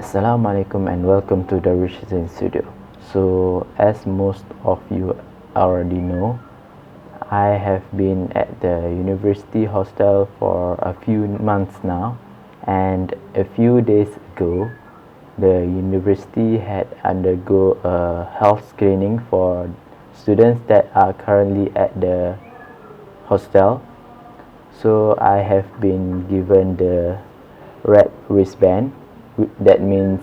Assalamualaikum and welcome to the Wristband studio. So as most of you already know, I have been at the university hostel for a few months now, and a few days ago the university had undergo a health screening for students that are currently at the hostel. So I have been given the red wristband. That means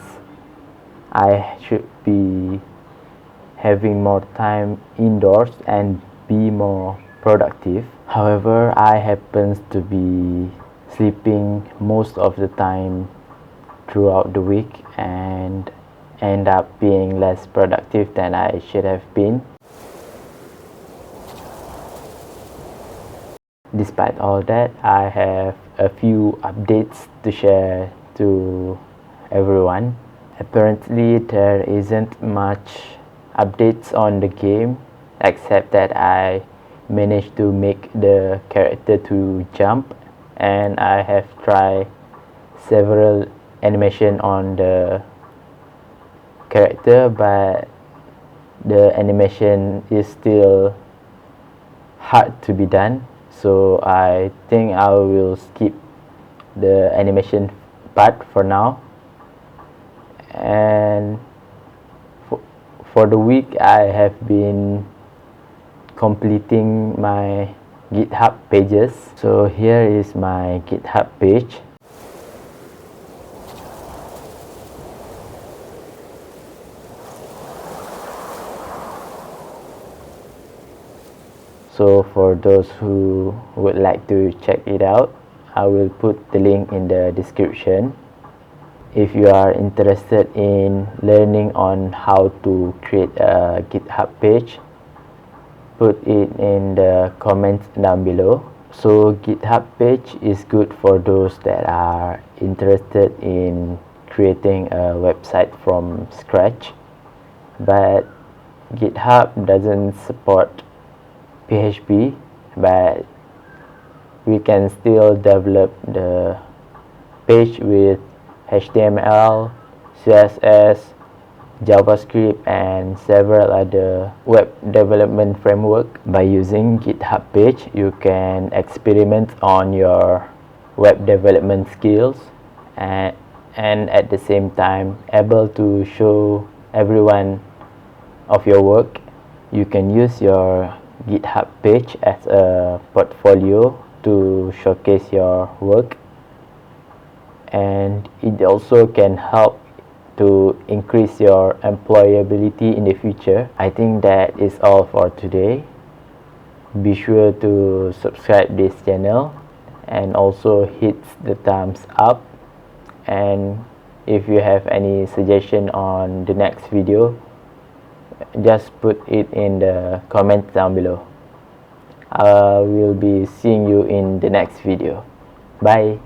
I should be having more time indoors and be more productive. However, I happens to be sleeping most of the time throughout the week and end up being less productive than I should have been. Despite all that, I have a few updates to share to everyone. Apparently there isn't much updates on the game except that I managed to make the character to jump, and I have tried several animation on the character, but the animation is still hard to be done, so I think I will skip the animation part for now. And for the week I have been completing my GitHub pages. So here is my GitHub page. So for those who would like to check it out, I will put the link in the description. If you are interested in learning on how to create a GitHub page, put it in the comments down below. So GitHub page is good for those that are interested in creating a website from scratch, but GitHub doesn't support PHP, but we can still develop the page with HTML, CSS, JavaScript, and several other web development framework. By using GitHub page, you can experiment on your web development skills and at the same time able to show everyone of your work. You can use your GitHub page as a portfolio to showcase your work, and it also can help to increase your employability in the future. I think that is all for today. Be sure to subscribe this channel and also hit the thumbs up, and if you have any suggestion on the next video, just put it in the comments down below. I will be seeing you in the next video. Bye.